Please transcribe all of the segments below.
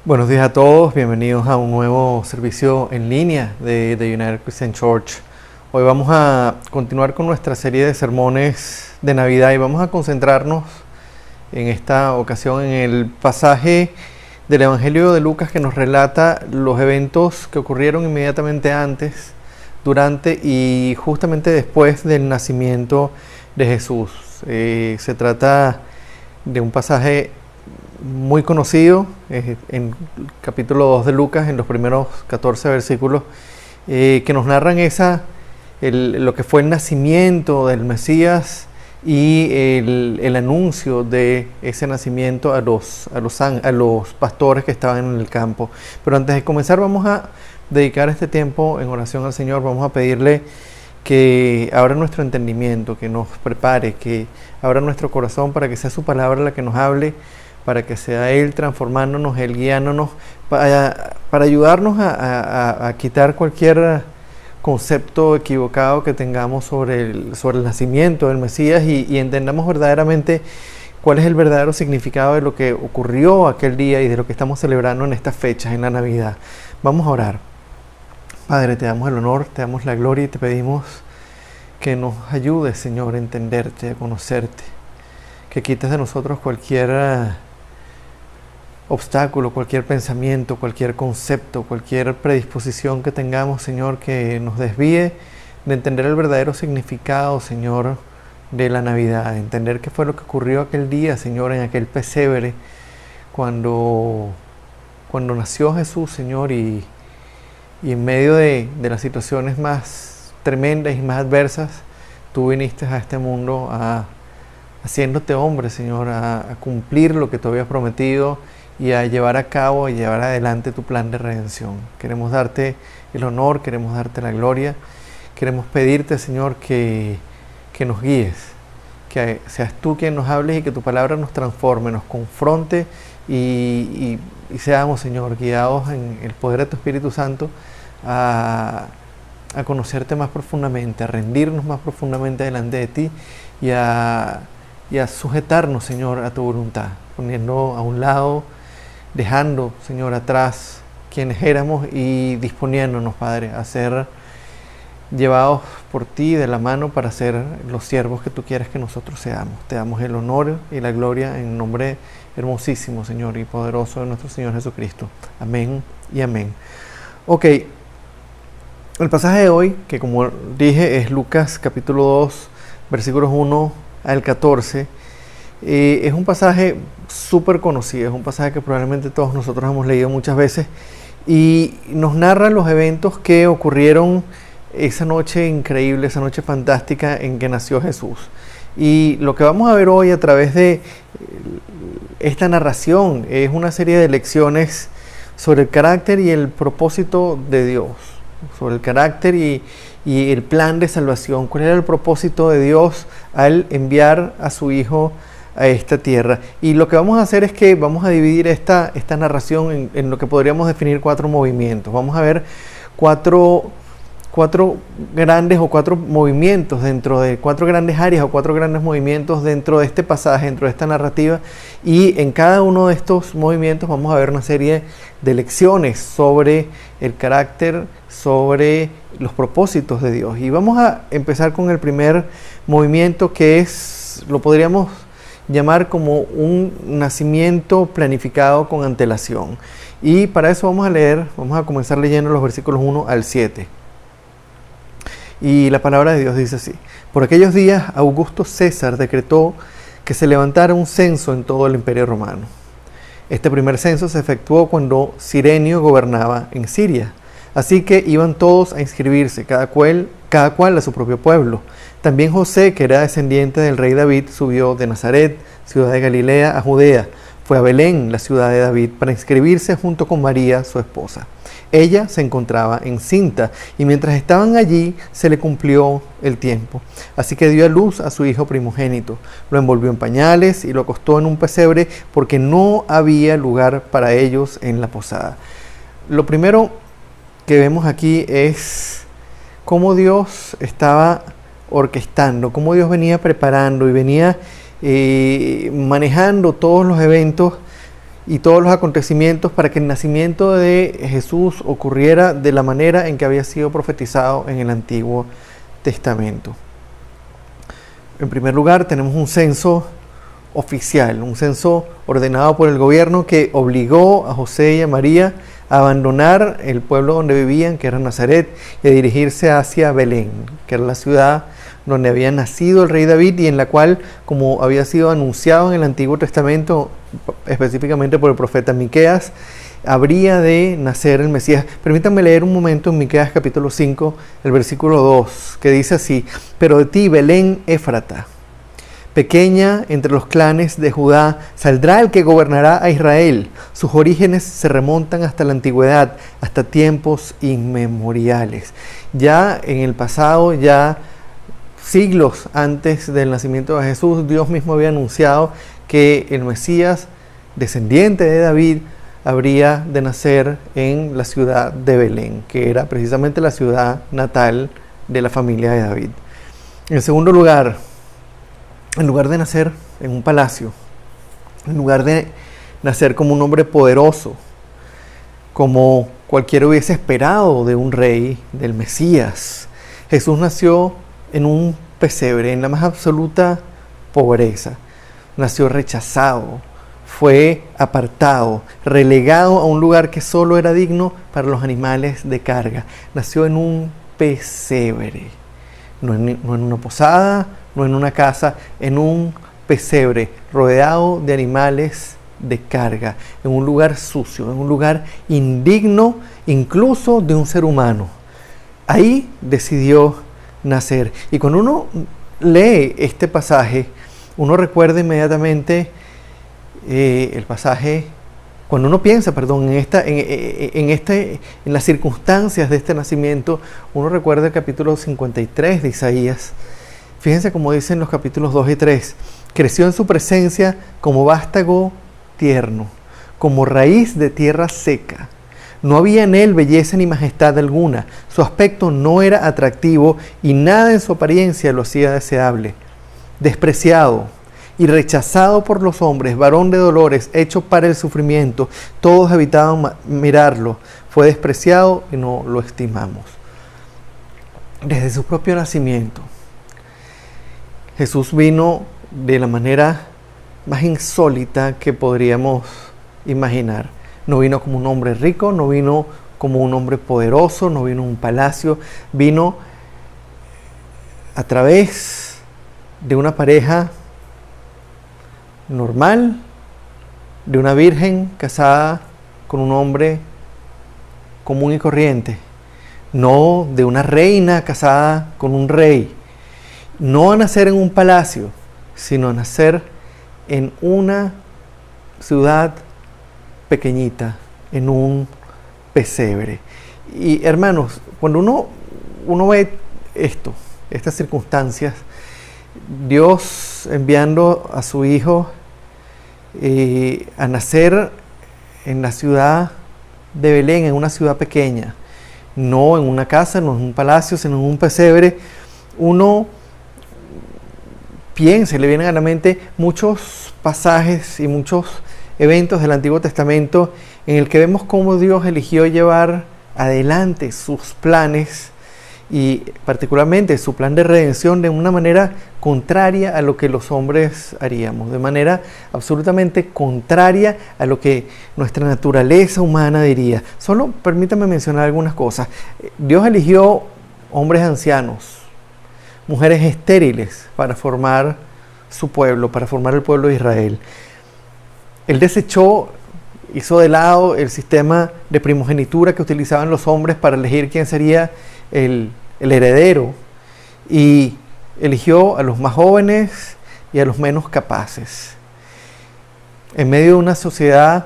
Buenos días a todos, bienvenidos a un nuevo servicio en línea de United Christian Church. Hoy vamos a continuar con nuestra serie de sermones de Navidad y vamos a concentrarnos en esta ocasión en el pasaje del Evangelio de Lucas que nos relata los eventos que ocurrieron inmediatamente antes, durante y justamente después del nacimiento de Jesús. Se trata de un pasaje muy conocido, en capítulo 2 de Lucas, en los primeros 14 versículos, que nos narran lo que fue el nacimiento del Mesías y el anuncio de ese nacimiento a los pastores que estaban en el campo. Pero antes de comenzar vamos a dedicar este tiempo en oración al Señor. Vamos a pedirle que abra nuestro entendimiento, que nos prepare, que abra nuestro corazón para que sea su palabra la que nos hable, para que sea Él transformándonos, Él guiándonos, para ayudarnos a quitar cualquier concepto equivocado que tengamos sobre el nacimiento del Mesías y entendamos verdaderamente cuál es el verdadero significado de lo que ocurrió aquel día y de lo que estamos celebrando en estas fechas, en la Navidad. Vamos a orar. Padre, te damos el honor, te damos la gloria y te pedimos que nos ayudes, Señor, a entenderte, a conocerte, que quites de nosotros cualquier obstáculo, cualquier pensamiento, cualquier concepto, cualquier predisposición que tengamos, Señor, que nos desvíe de entender el verdadero significado, Señor, de la Navidad, de entender qué fue lo que ocurrió aquel día, Señor, en aquel pesebre, cuando nació Jesús, Señor, y en medio de las situaciones más tremendas y más adversas, tú viniste a este mundo haciéndote hombre, Señor, a cumplir lo que tú habías prometido y a llevar a cabo y llevar adelante tu plan de redención. Queremos darte el honor, queremos darte la gloria, queremos pedirte, Señor, que nos guíes, que seas tú quien nos hables y que tu palabra nos transforme, nos confronte y seamos, Señor, guiados en el poder de tu Espíritu Santo a conocerte más profundamente, a rendirnos más profundamente delante de ti y a sujetarnos, Señor, a tu voluntad, poniendo a un lado, dejando, Señor, atrás quienes éramos y disponiéndonos, Padre, a ser llevados por ti de la mano para ser los siervos que tú quieres que nosotros seamos. Te damos el honor y la gloria en nombre hermosísimo, Señor, y poderoso de nuestro Señor Jesucristo. Amén y amén. Ok, el pasaje de hoy, que como dije es Lucas capítulo 2, versículos 1 al 14, es un pasaje súper conocido, es un pasaje que probablemente todos nosotros hemos leído muchas veces y nos narra los eventos que ocurrieron esa noche increíble, esa noche fantástica en que nació Jesús. Y lo que vamos a ver hoy a través de esta narración es una serie de lecciones sobre el carácter y el propósito de Dios, sobre el carácter y el plan de salvación. ¿Cuál era el propósito de Dios al enviar a su Hijo a esta tierra? Y lo que vamos a hacer es que vamos a dividir esta narración en lo que podríamos definir 4 movimientos. Vamos a ver cuatro grandes o 4 movimientos dentro de 4 grandes áreas o 4 grandes movimientos dentro de este pasaje, dentro de esta narrativa, y en cada uno de estos movimientos vamos a ver una serie de lecciones sobre el carácter, sobre los propósitos de Dios. Y vamos a empezar con el primer movimiento, que lo podríamos llamar como un nacimiento planificado con antelación. Y para eso vamos a comenzar leyendo los versículos 1 al 7. Y la palabra de Dios dice así: por aquellos días Augusto César decretó que se levantara un censo en todo el Imperio Romano. Este primer censo se efectuó cuando Cirenio gobernaba en Siria. Así que iban todos a inscribirse, cada cual a su propio pueblo. También José, que era descendiente del rey David, subió de Nazaret, ciudad de Galilea, a Judea, Fue a Belén, la ciudad de David, para inscribirse junto con María, su esposa. Ella se encontraba encinta y mientras estaban allí se le cumplió el tiempo. Así que dio a luz a su hijo primogénito. Lo envolvió en pañales y lo acostó en un pesebre porque no había lugar para ellos en la posada. Lo primero que vemos aquí es cómo Dios estaba orquestando, cómo Dios venía preparando y venía manejando todos los eventos y todos los acontecimientos para que el nacimiento de Jesús ocurriera de la manera en que había sido profetizado en el Antiguo Testamento. En primer lugar, tenemos un censo oficial, un censo ordenado por el gobierno que obligó a José y a María a abandonar el pueblo donde vivían, que era Nazaret, y a dirigirse hacia Belén, que era la ciudad donde había nacido el rey David y en la cual, como había sido anunciado en el Antiguo Testamento, específicamente por el profeta Miqueas, habría de nacer el Mesías. Permítanme leer un momento en Miqueas capítulo 5, el versículo 2, que dice así: pero de ti, Belén Éfrata, pequeña entre los clanes de Judá, saldrá el que gobernará a Israel. Sus orígenes se remontan hasta la antigüedad, hasta tiempos inmemoriales. Ya en el pasado, ya siglos antes del nacimiento de Jesús, Dios mismo había anunciado que el Mesías, descendiente de David, habría de nacer en la ciudad de Belén, que era precisamente la ciudad natal de la familia de David. En segundo lugar, en lugar de nacer en un palacio, en lugar de nacer como un hombre poderoso, como cualquiera hubiese esperado de un rey, del Mesías, Jesús nació en un pesebre, en la más absoluta pobreza. Nació rechazado, fue apartado, relegado a un lugar que solo era digno para los animales de carga. Nació en un pesebre, no en una posada, no en una casa, en un pesebre, rodeado de animales de carga, en un lugar sucio, en un lugar indigno, incluso de un ser humano. Ahí decidió nacer. Y cuando uno lee este pasaje, uno recuerda inmediatamente el pasaje, cuando uno piensa, en las circunstancias de este nacimiento, uno recuerda el capítulo 53 de Isaías. Fíjense cómo dicen los capítulos 2 y 3. Creció en su presencia como vástago tierno, como raíz de tierra seca. No había en él belleza ni majestad alguna. Su aspecto no era atractivo y nada en su apariencia lo hacía deseable. Despreciado y rechazado por los hombres, varón de dolores, hecho para el sufrimiento, todos evitaban mirarlo. Fue despreciado y no lo estimamos. Desde su propio nacimiento, Jesús vino de la manera más insólita que podríamos imaginar. No vino como un hombre rico, no vino como un hombre poderoso, no vino en un palacio, vino a través de una pareja normal, de una virgen casada con un hombre común y corriente, no de una reina casada con un rey, no a nacer en un palacio, sino a nacer en una ciudad pequeñita, en un pesebre. Y hermanos, cuando uno ve estas circunstancias, Dios enviando a su Hijo a nacer en la ciudad de Belén, en una ciudad pequeña, no en una casa, no en un palacio, sino en un pesebre, uno piensa y le vienen a la mente muchos pasajes y muchos eventos del Antiguo Testamento en el que vemos cómo Dios eligió llevar adelante sus planes y particularmente su plan de redención de una manera contraria a lo que los hombres haríamos, de manera absolutamente contraria a lo que nuestra naturaleza humana diría. Solo permítame mencionar algunas cosas. Dios eligió hombres ancianos, mujeres estériles para formar su pueblo, para formar el pueblo de Israel. Él desechó, hizo de lado el sistema de primogenitura que utilizaban los hombres para elegir quién sería el heredero y eligió a los más jóvenes y a los menos capaces. en medio de una sociedad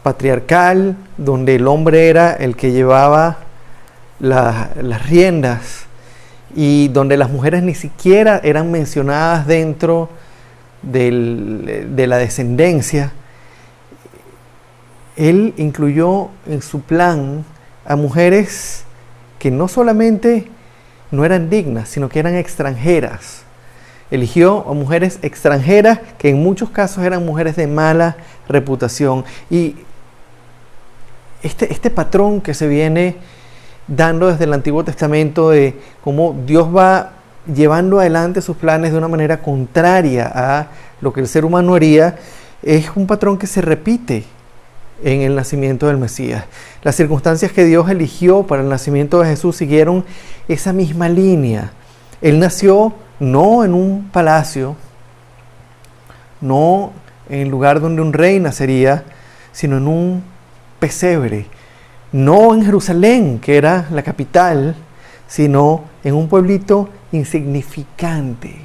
patriarcal, donde el hombre era el que llevaba las riendas y donde las mujeres ni siquiera eran mencionadas dentro de la descendencia, Él incluyó en su plan a mujeres que no solamente no eran dignas, sino que eran extranjeras. Eligió a mujeres extranjeras que en muchos casos eran mujeres de mala reputación. Y este patrón que se viene dando desde el Antiguo Testamento de cómo Dios va llevando adelante sus planes de una manera contraria a lo que el ser humano haría, es un patrón que se repite en el nacimiento del Mesías. Las circunstancias que Dios eligió para el nacimiento de Jesús siguieron esa misma línea. Él nació no en un palacio, no en el lugar donde un rey nacería, sino en un pesebre. No en Jerusalén, que era la capital, sino en un pueblito insignificante,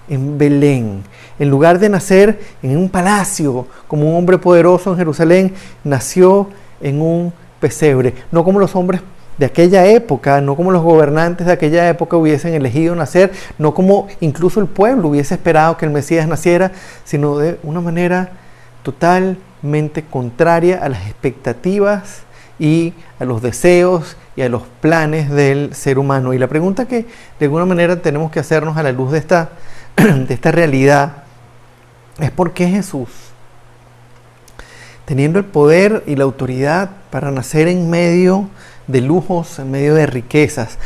en Belén. En lugar de nacer en un palacio como un hombre poderoso en Jerusalén, nació en un pesebre. No como los hombres de aquella época, no como los gobernantes de aquella época hubiesen elegido nacer, no como incluso el pueblo hubiese esperado que el Mesías naciera, sino de una manera totalmente contraria a las expectativas y a los deseos y a los planes del ser humano. Y la pregunta que de alguna manera tenemos que hacernos a la luz de esta realidad es: ¿por qué Jesús, teniendo el poder y la autoridad para nacer en medio de lujos, en medio de riquezas,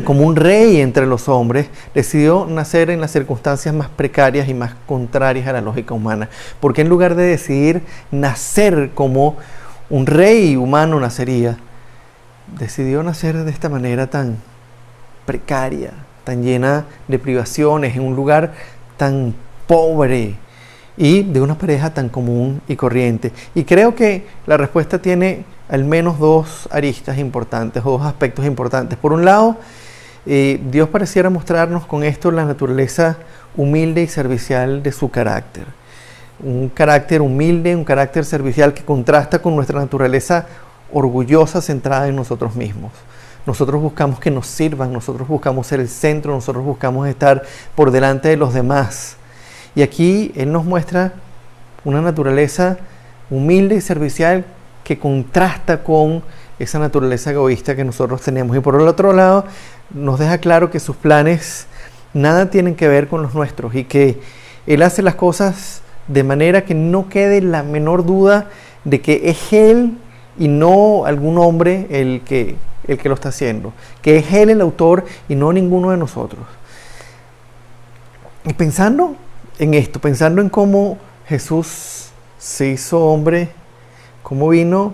como un rey entre los hombres, decidió nacer en las circunstancias más precarias y más contrarias a la lógica humana? ¿Por qué en lugar de decidir nacer como un rey humano nacería, decidió nacer de esta manera tan precaria, tan llena de privaciones, en un lugar tan pobre y de una pareja tan común y corriente? Y creo que la respuesta tiene al menos dos aristas importantes, o dos aspectos importantes. Por un lado, Dios pareciera mostrarnos con esto la naturaleza humilde y servicial de su carácter. Un carácter humilde, un carácter servicial que contrasta con nuestra naturaleza orgullosa, centrada en nosotros mismos. Nosotros buscamos que nos sirvan, nosotros buscamos ser el centro, nosotros buscamos estar por delante de los demás. Y aquí Él nos muestra una naturaleza humilde y servicial que contrasta con esa naturaleza egoísta que nosotros tenemos. Y por el otro lado, nos deja claro que sus planes nada tienen que ver con los nuestros y que Él hace las cosas de manera que no quede la menor duda de que es Él y no algún hombre el que lo está haciendo, que es Él el autor y no ninguno de nosotros. Y pensando en esto, pensando en cómo Jesús se hizo hombre, cómo vino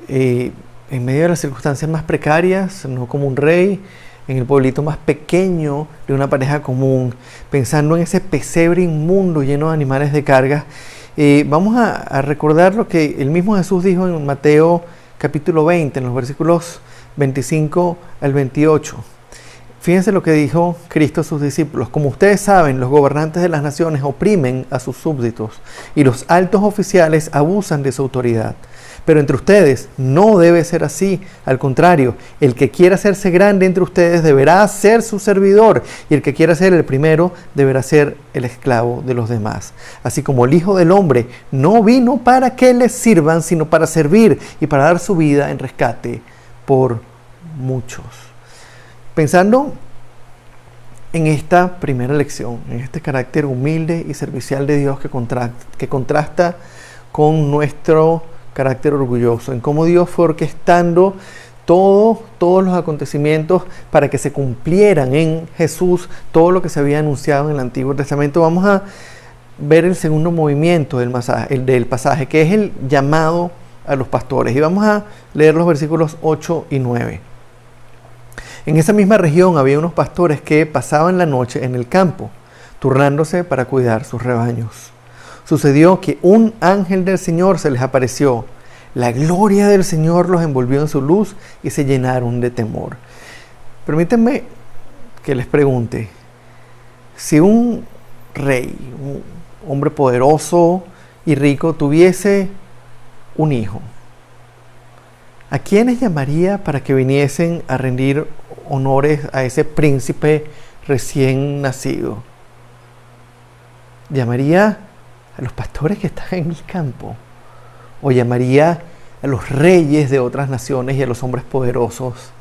en medio de las circunstancias más precarias, no como un rey, en el pueblito más pequeño de una pareja común, pensando en ese pesebre inmundo lleno de animales de carga, vamos a recordar lo que el mismo Jesús dijo en Mateo capítulo 20, en los versículos 25 al 28. Fíjense lo que dijo Cristo a sus discípulos: como ustedes saben, los gobernantes de las naciones oprimen a sus súbditos y los altos oficiales abusan de su autoridad. Pero entre ustedes no debe ser así. Al contrario, el que quiera hacerse grande entre ustedes deberá ser su servidor, y el que quiera ser el primero deberá ser el esclavo de los demás. Así como el Hijo del Hombre no vino para que les sirvan, sino para servir y para dar su vida en rescate por muchos. Pensando en esta primera lección, en este carácter humilde y servicial de Dios que contrasta con nuestro carácter orgulloso, en cómo Dios fue orquestando todos los acontecimientos para que se cumplieran en Jesús todo lo que se había anunciado en el Antiguo Testamento, vamos a ver el segundo movimiento del pasaje, que es el llamado a los pastores. Y vamos a leer los versículos 8 y 9. En esa misma región había unos pastores que pasaban la noche en el campo, turnándose para cuidar sus rebaños. Sucedió que un ángel del Señor se les apareció. La gloria del Señor los envolvió en su luz y se llenaron de temor. Permítanme que les pregunte: si un rey, un hombre poderoso y rico tuviese un hijo, ¿a quiénes llamaría para que viniesen a rendir honores a ese príncipe recién nacido? ¿Llamaría a los pastores que están en el campo? ¿O llamaría a los reyes de otras naciones y a los hombres poderosos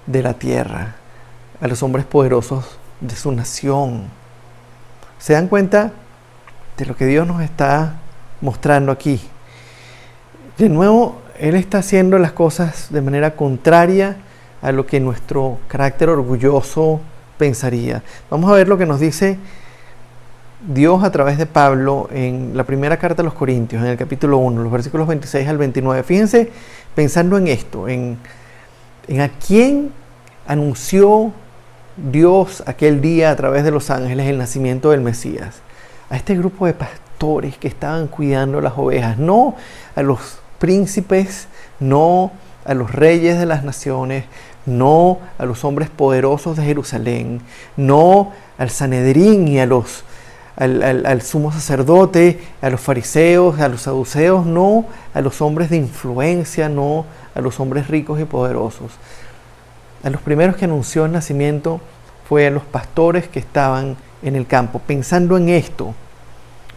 de la tierra? A los hombres poderosos de su nación. ¿Se dan cuenta de lo que Dios nos está mostrando aquí? De nuevo, Él está haciendo las cosas de manera contraria a lo que nuestro carácter orgulloso pensaría. Vamos a ver lo que nos dice Dios a través de Pablo en la primera carta a los Corintios, en el capítulo 1, los versículos 26 al 29. Fíjense, pensando en esto, en a quién anunció Dios aquel día a través de los ángeles el nacimiento del Mesías. A este grupo de pastores que estaban cuidando las ovejas, no a los príncipes, no a los reyes de las naciones, no a los hombres poderosos de Jerusalén, no al Sanedrín y al sumo sacerdote, a los fariseos, a los saduceos, no a los hombres de influencia, no a los hombres ricos y poderosos. A los primeros que anunció el nacimiento fue a los pastores que estaban en el campo. Pensando en esto,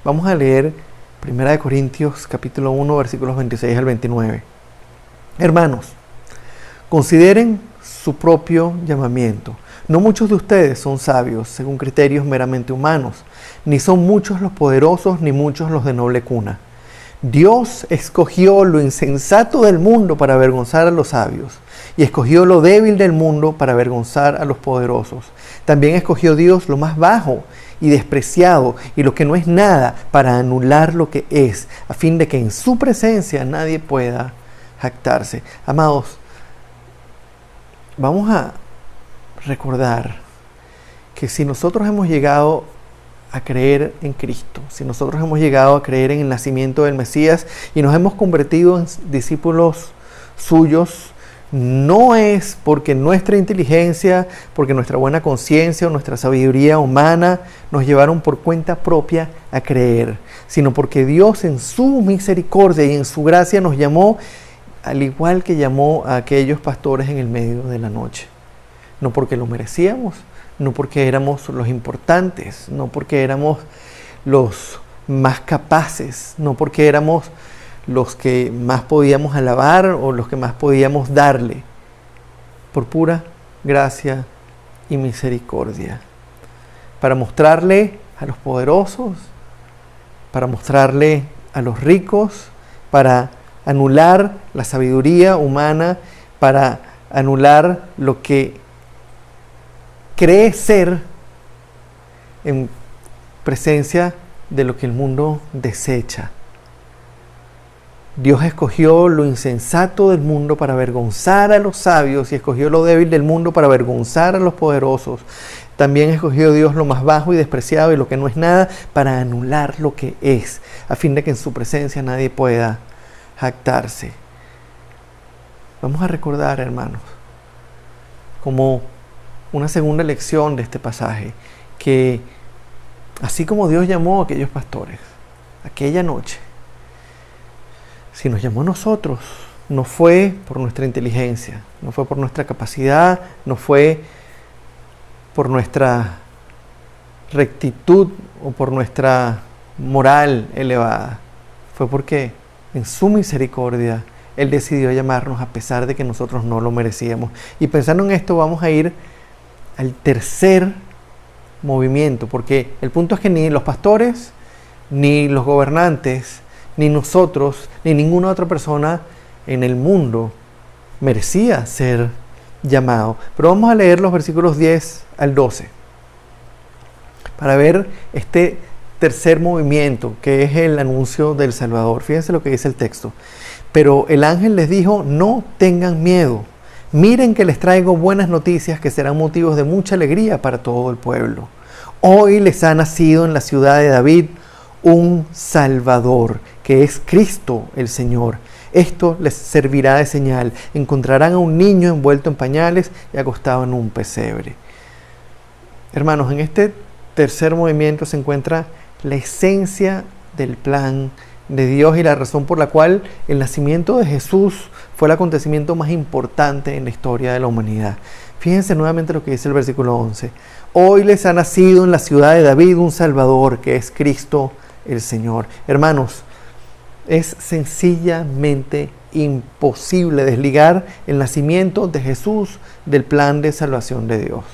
vamos a leer 1 Corintios capítulo 1, versículos 26 al 29. Hermanos, consideren su propio llamamiento. No muchos de ustedes son sabios según criterios meramente humanos, ni son muchos los poderosos, ni muchos los de noble cuna. Dios escogió lo insensato del mundo para avergonzar a los sabios, y escogió lo débil del mundo para avergonzar a los poderosos. También escogió Dios lo más bajo y despreciado, y lo que no es nada, para anular lo que es, a fin de que en su presencia nadie pueda jactarse. Amados, vamos a recordar que si nosotros hemos llegado a creer en Cristo, si nosotros hemos llegado a creer en el nacimiento del Mesías y nos hemos convertido en discípulos suyos, no es porque nuestra inteligencia, porque nuestra buena conciencia o nuestra sabiduría humana nos llevaron por cuenta propia a creer, sino porque Dios en su misericordia y en su gracia nos llamó, al igual que llamó a aquellos pastores en el medio de la noche. No porque lo merecíamos, no porque éramos los importantes, no porque éramos los más capaces, no porque éramos los que más podíamos alabar o los que más podíamos darle, por pura gracia y misericordia, para mostrarle a los poderosos, para mostrarle a los ricos, para anular la sabiduría humana, para anular lo que cree ser en presencia de lo que el mundo desecha. Dios escogió lo insensato del mundo para avergonzar a los sabios y escogió lo débil del mundo para avergonzar a los poderosos. También escogió Dios lo más bajo y despreciado y lo que no es nada para anular lo que es, a fin de que en su presencia nadie pueda jactarse. Vamos a recordar, hermanos, como una segunda lección de este pasaje, que así como Dios llamó a aquellos pastores aquella noche, si nos llamó a nosotros, no fue por nuestra inteligencia, no fue por nuestra capacidad, no fue por nuestra rectitud o por nuestra moral elevada. Fue porque en su misericordia Él decidió llamarnos a pesar de que nosotros no lo merecíamos. Y pensando en esto, vamos a ir al tercer movimiento, porque el punto es que ni los pastores, ni los gobernantes, ni nosotros, ni ninguna otra persona en el mundo merecía ser llamado. Pero vamos a leer los versículos 10 al 12 para ver este tercer movimiento, que es el anuncio del Salvador. Fíjense lo que dice el texto. Pero el ángel les dijo: no tengan miedo. Miren que les traigo buenas noticias que serán motivos de mucha alegría para todo el pueblo. Hoy les ha nacido en la ciudad de David un Salvador, que es Cristo el Señor. Esto les servirá de señal. Encontrarán a un niño envuelto en pañales y acostado en un pesebre. Hermanos, en este tercer movimiento se encuentra la esencia del plan de Dios y la razón por la cual el nacimiento de Jesús fue el acontecimiento más importante en la historia de la humanidad. Fíjense nuevamente lo que dice el versículo 11. Hoy les ha nacido en la ciudad de David un Salvador, que es Cristo el Señor. Hermanos, es sencillamente imposible desligar el nacimiento de Jesús del plan de salvación de Dios.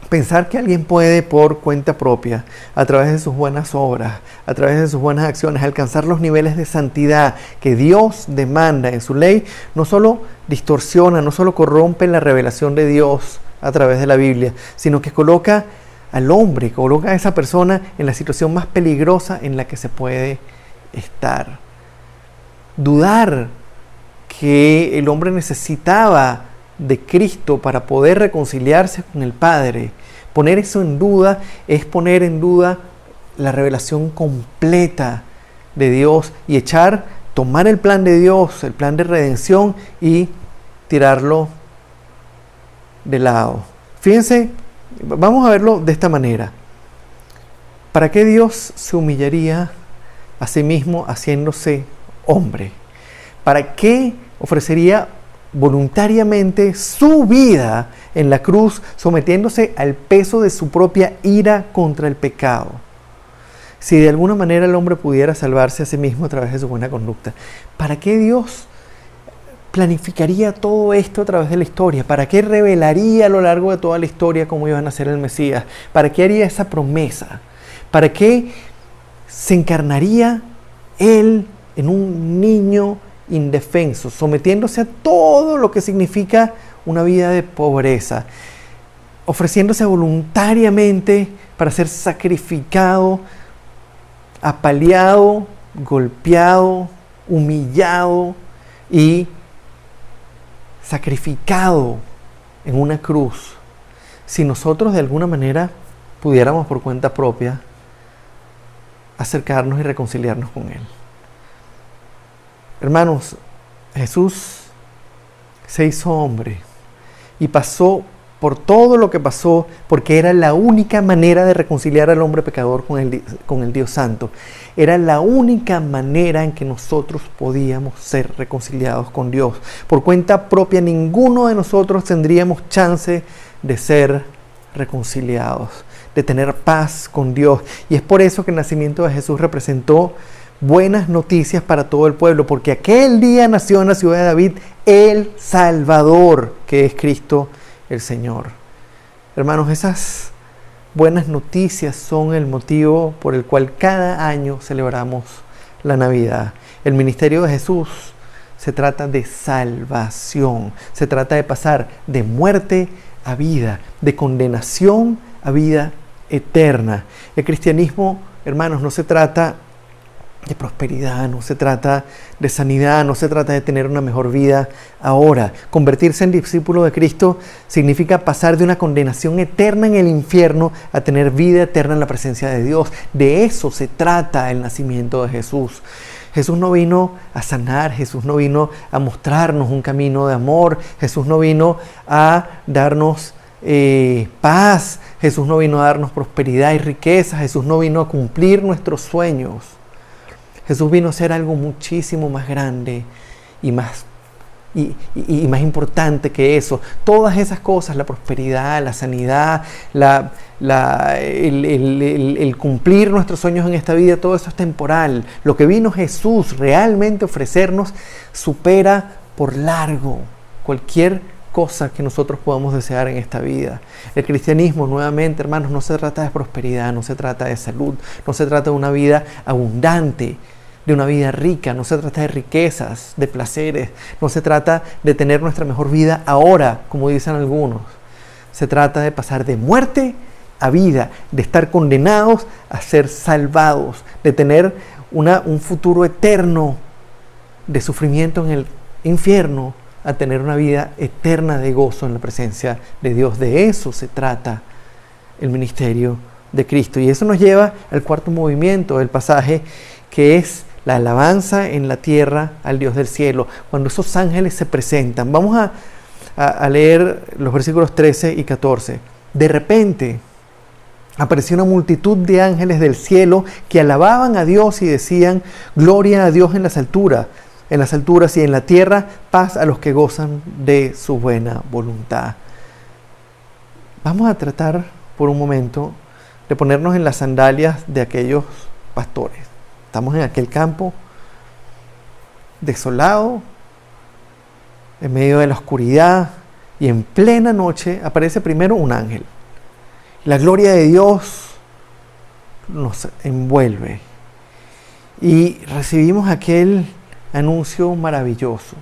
Pensar que alguien puede por cuenta propia, a través de sus buenas obras, a través de sus buenas acciones, alcanzar los niveles de santidad que Dios demanda en su ley, no solo distorsiona, no solo corrompe la revelación de Dios a través de la Biblia, sino que coloca al hombre, coloca a esa persona en la situación más peligrosa en la que se puede estar. Dudar que el hombre necesitaba de Cristo para poder reconciliarse con el Padre, poner eso en duda es poner en duda la revelación completa de Dios y tomar el plan de Dios, el plan de redención y tirarlo de lado. Fíjense, vamos a verlo de esta manera. ¿Para qué Dios se humillaría a sí mismo haciéndose hombre? ¿Para qué ofrecería voluntariamente su vida en la cruz, sometiéndose al peso de su propia ira contra el pecado? Si de alguna manera el hombre pudiera salvarse a sí mismo a través de su buena conducta, ¿para qué Dios planificaría todo esto a través de la historia? ¿Para qué revelaría a lo largo de toda la historia cómo iba a nacer el Mesías? ¿Para qué haría esa promesa? ¿Para qué se encarnaría Él en un niño indefenso, sometiéndose a todo lo que significa una vida de pobreza, ofreciéndose voluntariamente para ser sacrificado, apaleado, golpeado, humillado y sacrificado en una cruz? Si nosotros de alguna manera pudiéramos por cuenta propia acercarnos y reconciliarnos con Él. Hermanos, Jesús se hizo hombre y pasó por todo lo que pasó porque era la única manera de reconciliar al hombre pecador con el Dios Santo. Era la única manera en que nosotros podíamos ser reconciliados con Dios. Por cuenta propia, ninguno de nosotros tendríamos chance de ser reconciliados, de tener paz con Dios. Y es por eso que el nacimiento de Jesús representó buenas noticias para todo el pueblo, porque aquel día nació en la ciudad de David el Salvador, que es Cristo el Señor. Hermanos, esas buenas noticias son el motivo por el cual cada año celebramos la Navidad. El ministerio de Jesús se trata de salvación, se trata de pasar de muerte a vida, de condenación a vida eterna. El cristianismo, hermanos, no se trata de prosperidad, no se trata de sanidad, no se trata de tener una mejor vida ahora. Convertirse en discípulo de Cristo significa pasar de una condenación eterna en el infierno a tener vida eterna en la presencia de Dios. De eso se trata el nacimiento de Jesús. Jesús no vino a sanar, Jesús no vino a mostrarnos un camino de amor, Jesús no vino a darnos paz, Jesús no vino a darnos prosperidad y riqueza, Jesús no vino a cumplir nuestros sueños. Jesús vino a ser algo muchísimo más grande y más importante que eso. Todas esas cosas, la prosperidad, la sanidad, el cumplir nuestros sueños en esta vida, todo eso es temporal. Lo que vino Jesús realmente a ofrecernos supera por largo cualquier cosa que nosotros podamos desear en esta vida. El cristianismo, nuevamente, hermanos, no se trata de prosperidad, no se trata de salud, no se trata de una vida abundante, de una vida rica, no se trata de riquezas, de placeres, no se trata de tener nuestra mejor vida ahora, como dicen algunos. Se trata de pasar de muerte a vida, de estar condenados a ser salvados, de tener un futuro eterno de sufrimiento en el infierno, a tener una vida eterna de gozo en la presencia de Dios. De eso se trata el ministerio de Cristo. Y eso nos lleva al cuarto movimiento del pasaje, que es la alabanza en la tierra al Dios del cielo, cuando esos ángeles se presentan. Vamos a leer los versículos 13 y 14. De repente, apareció una multitud de ángeles del cielo que alababan a Dios y decían: gloria a Dios en las alturas y en la tierra paz a los que gozan de su buena voluntad. Vamos a tratar por un momento de ponernos en las sandalias de aquellos pastores. Estamos en aquel campo desolado, en medio de la oscuridad, y en plena noche aparece primero un ángel. La gloria de Dios nos envuelve y recibimos aquel anuncio maravilloso.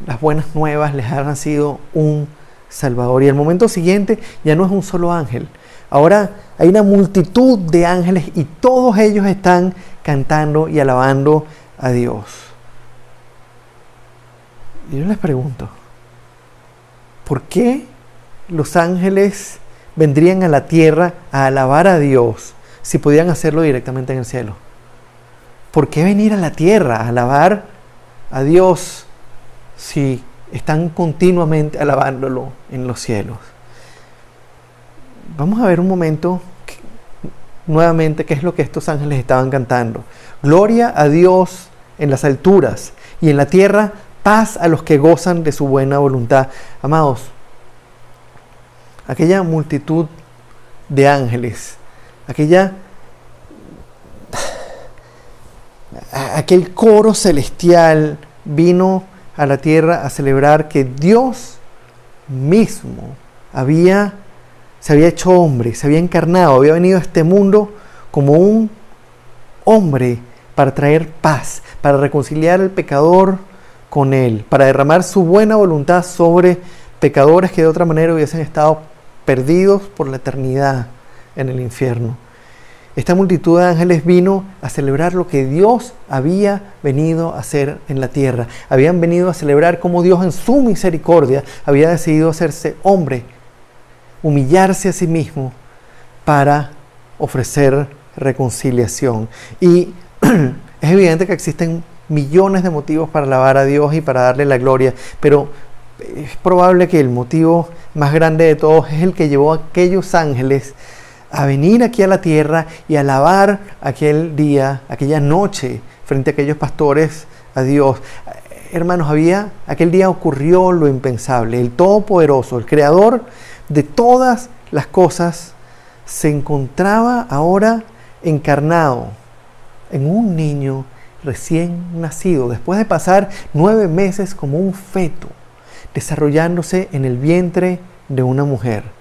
Las buenas nuevas les han nacido un Salvador. Y al momento siguiente ya no es un solo ángel. Ahora hay una multitud de ángeles y todos ellos están cantando y alabando a Dios. Y yo les pregunto, ¿por qué los ángeles vendrían a la tierra a alabar a Dios si podían hacerlo directamente en el cielo? ¿Por qué venir a la tierra a alabar a Dios si están continuamente alabándolo en los cielos? Vamos a ver un momento nuevamente qué es lo que estos ángeles estaban cantando. Gloria a Dios en las alturas y en la tierra paz a los que gozan de su buena voluntad. Amados, aquella multitud de ángeles, aquel coro celestial vino a la tierra a celebrar que Dios mismo se había hecho hombre, se había encarnado, había venido a este mundo como un hombre para traer paz, para reconciliar al pecador con Él, para derramar su buena voluntad sobre pecadores que de otra manera hubiesen estado perdidos por la eternidad en el infierno. Esta multitud de ángeles vino a celebrar lo que Dios había venido a hacer en la tierra. Habían venido a celebrar cómo Dios en su misericordia había decidido hacerse hombre, humillarse a sí mismo para ofrecer reconciliación. Y es evidente que existen millones de motivos para alabar a Dios y para darle la gloria, pero es probable que el motivo más grande de todos es el que llevó a aquellos ángeles a venir aquí a la tierra y a alabar aquel día, aquella noche, frente a aquellos pastores a Dios. Hermanos, aquel día ocurrió lo impensable. El Todopoderoso, el Creador de todas las cosas, se encontraba ahora encarnado en un niño recién nacido, después de pasar 9 meses como un feto, desarrollándose en el vientre de una mujer.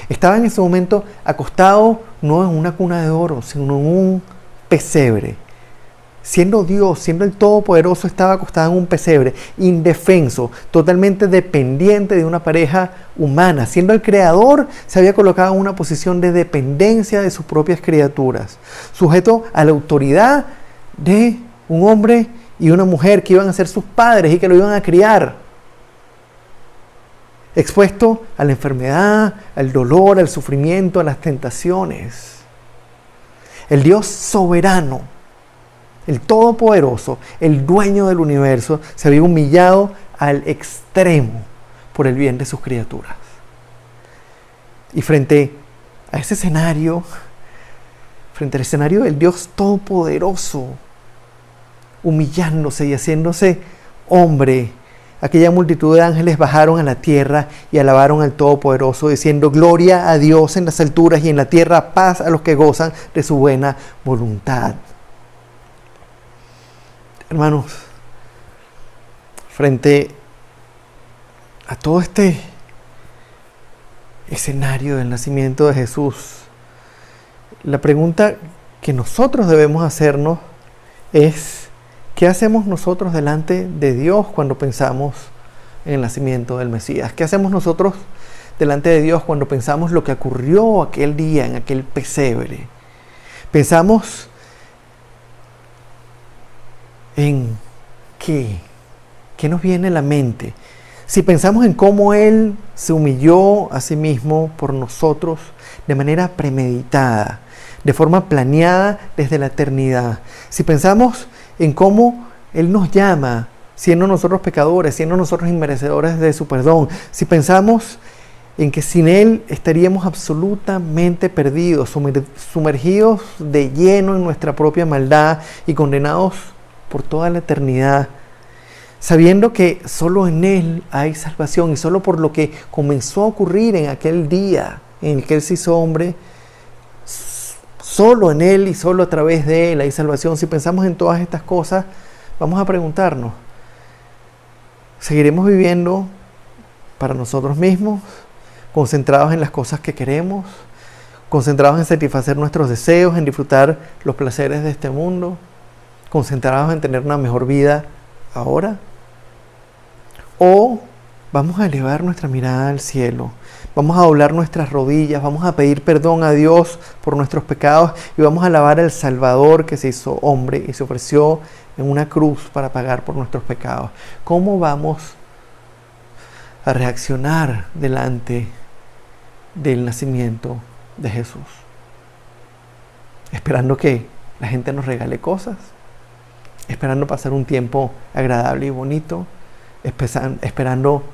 Estaba en ese momento acostado no en una cuna de oro, sino en un pesebre. Siendo Dios, siendo el Todopoderoso, estaba acostado en un pesebre, indefenso, totalmente dependiente de una pareja humana. Siendo el Creador, se había colocado en una posición de dependencia de sus propias criaturas, sujeto a la autoridad de un hombre y una mujer que iban a ser sus padres y que lo iban a criar. Expuesto a la enfermedad, al dolor, al sufrimiento, a las tentaciones. El Dios soberano, el Todopoderoso, el dueño del universo, se había humillado al extremo por el bien de sus criaturas. Y frente a ese escenario, frente al escenario del Dios Todopoderoso, humillándose y haciéndose hombre, aquella multitud de ángeles bajaron a la tierra y alabaron al Todopoderoso, diciendo: gloria a Dios en las alturas y en la tierra paz a los que gozan de su buena voluntad. Hermanos, frente a todo este escenario del nacimiento de Jesús, la pregunta que nosotros debemos hacernos es: ¿qué hacemos nosotros delante de Dios cuando pensamos en el nacimiento del Mesías? ¿Qué hacemos nosotros delante de Dios cuando pensamos lo que ocurrió aquel día en aquel pesebre? ¿Pensamos en qué? ¿Qué nos viene a la mente? Si pensamos en cómo Él se humilló a sí mismo por nosotros de manera premeditada, de forma planeada desde la eternidad. Si pensamos en cómo Él nos llama, siendo nosotros pecadores, siendo nosotros inmerecedores de su perdón. Si pensamos en que sin Él estaríamos absolutamente perdidos, sumergidos de lleno en nuestra propia maldad y condenados por toda la eternidad, sabiendo que solo en Él hay salvación y solo por lo que comenzó a ocurrir en aquel día en el que Él se hizo hombre, solo en Él y solo a través de Él hay salvación. Si pensamos en todas estas cosas, vamos a preguntarnos, ¿seguiremos viviendo para nosotros mismos, concentrados en las cosas que queremos, concentrados en satisfacer nuestros deseos, en disfrutar los placeres de este mundo, concentrados en tener una mejor vida ahora? ¿O vamos a elevar nuestra mirada al cielo, vamos a doblar nuestras rodillas, vamos a pedir perdón a Dios por nuestros pecados y vamos a alabar al Salvador que se hizo hombre y se ofreció en una cruz para pagar por nuestros pecados? ¿Cómo vamos a reaccionar delante del nacimiento de Jesús? ¿Esperando que la gente nos regale cosas? ¿Esperando pasar un tiempo agradable y bonito? ¿Esperando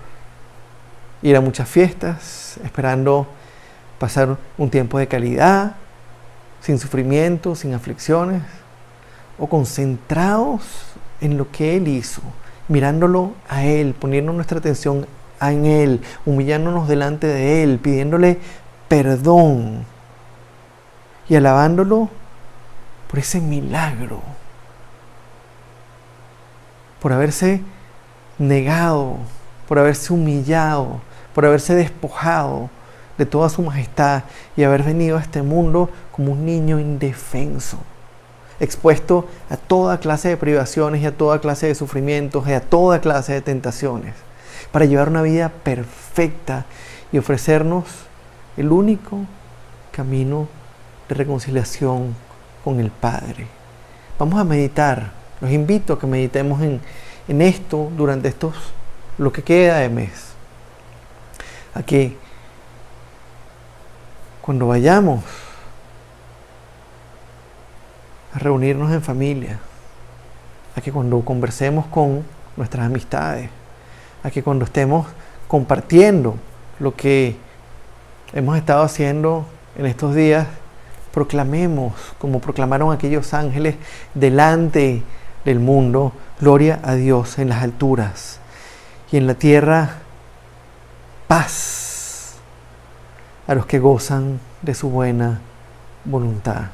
ir a muchas fiestas? ¿Esperando pasar un tiempo de calidad, sin sufrimiento, sin aflicciones? ¿O concentrados en lo que Él hizo, mirándolo a Él, poniendo nuestra atención en Él, humillándonos delante de Él, pidiéndole perdón y alabándolo por ese milagro, por haberse negado, por haberse humillado, por haberse despojado de toda su majestad y haber venido a este mundo como un niño indefenso, expuesto a toda clase de privaciones y a toda clase de sufrimientos y a toda clase de tentaciones, para llevar una vida perfecta y ofrecernos el único camino de reconciliación con el Padre. Vamos a meditar. Los invito a que meditemos en esto durante lo que queda de mes. A que cuando vayamos a reunirnos en familia, a que cuando conversemos con nuestras amistades, a que cuando estemos compartiendo lo que hemos estado haciendo en estos días, proclamemos, como proclamaron aquellos ángeles delante del mundo, gloria a Dios en las alturas y en la tierra paz a los que gozan de su buena voluntad.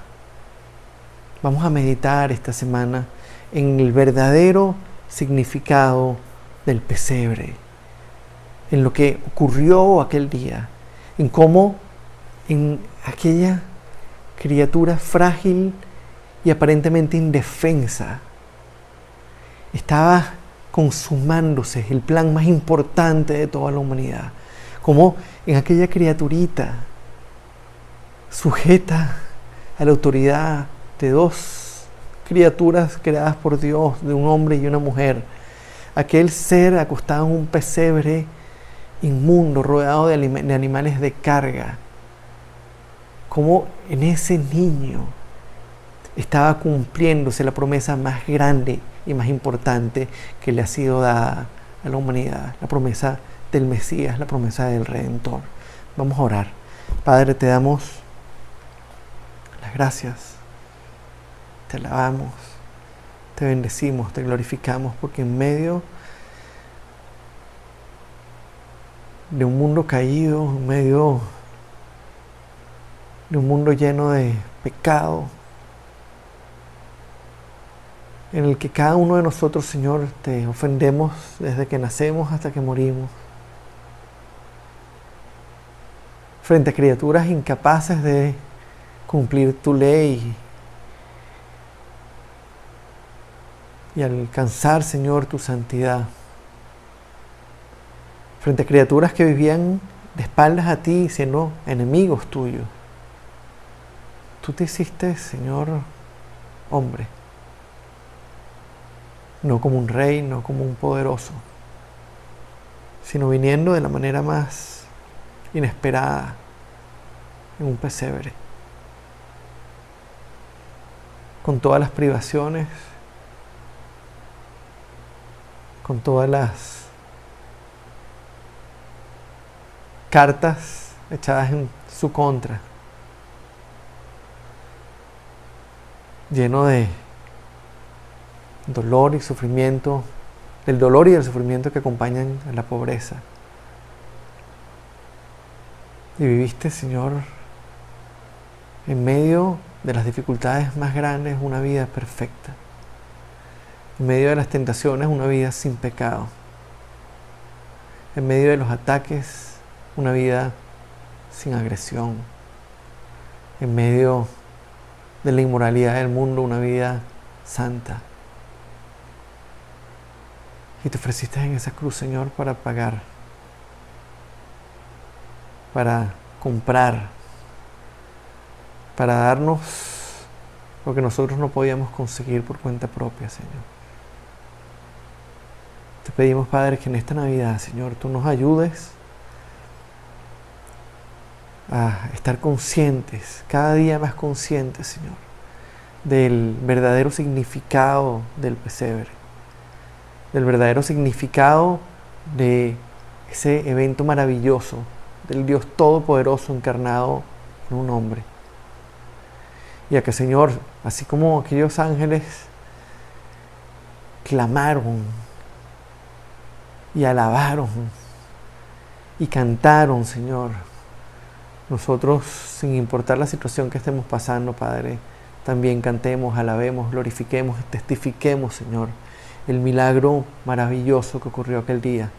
Vamos a meditar esta semana en el verdadero significado del pesebre, en lo que ocurrió aquel día, en cómo en aquella criatura frágil y aparentemente indefensa estaba consumándose el plan más importante de toda la humanidad, como en aquella criaturita sujeta a la autoridad de dos criaturas creadas por Dios, de un hombre y una mujer, aquel ser acostado en un pesebre inmundo, rodeado de animales de carga, como en ese niño estaba cumpliéndose la promesa más grande y más importante que le ha sido dada a la humanidad, la promesa del Mesías, la promesa del Redentor. Vamos a orar. Padre, te damos las gracias, te alabamos, te bendecimos, te glorificamos, porque en medio de un mundo caído, en medio de un mundo lleno de pecado, en el que cada uno de nosotros, Señor, te ofendemos desde que nacemos hasta que morimos, frente a criaturas incapaces de cumplir tu ley y alcanzar, Señor, tu santidad, frente a criaturas que vivían de espaldas a ti, siendo enemigos tuyos. Tú te hiciste, Señor, hombre, no como un rey, no como un poderoso, sino viniendo de la manera más inesperada, en un pesebre, con todas las privaciones, con todas las cartas echadas en su contra, lleno de dolor y sufrimiento, del dolor y del sufrimiento que acompañan a la pobreza. Y viviste, Señor, en medio de las dificultades más grandes, una vida perfecta. En medio de las tentaciones, una vida sin pecado. En medio de los ataques, una vida sin agresión. En medio de la inmoralidad del mundo, una vida santa. Y te ofreciste en esa cruz, Señor, para pagar, para comprar, para darnos lo que nosotros no podíamos conseguir por cuenta propia, Señor. Te pedimos, Padre, que en esta Navidad, Señor, tú nos ayudes a estar conscientes, cada día más conscientes, Señor, del verdadero significado del pesebre, del verdadero significado de ese evento maravilloso del Dios Todopoderoso encarnado en un hombre. Y a que, Señor, así como aquellos ángeles clamaron y alabaron y cantaron, Señor, nosotros, sin importar la situación que estemos pasando, Padre, también cantemos, alabemos, glorifiquemos, testifiquemos, Señor, el milagro maravilloso que ocurrió aquel día.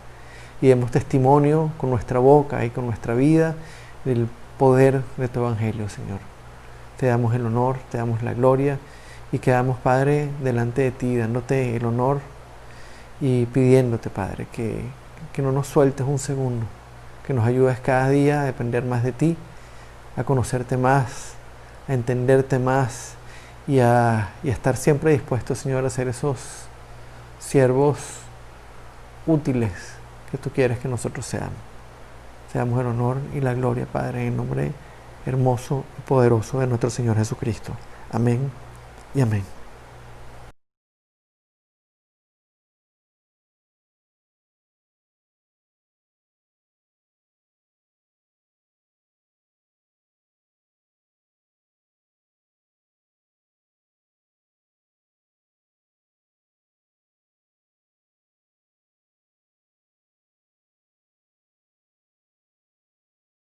Y demos testimonio con nuestra boca y con nuestra vida del poder de tu Evangelio, Señor. Te damos el honor, te damos la gloria y quedamos, Padre, delante de ti, dándote el honor y pidiéndote, Padre, que no nos sueltes un segundo, que nos ayudes cada día a depender más de ti, a conocerte más, a entenderte más y a estar siempre dispuestos, Señor, a ser esos siervos útiles que tú quieres que nosotros seamos. Te damos el honor y la gloria, Padre, en el nombre hermoso y poderoso de nuestro Señor Jesucristo. Amén y amén.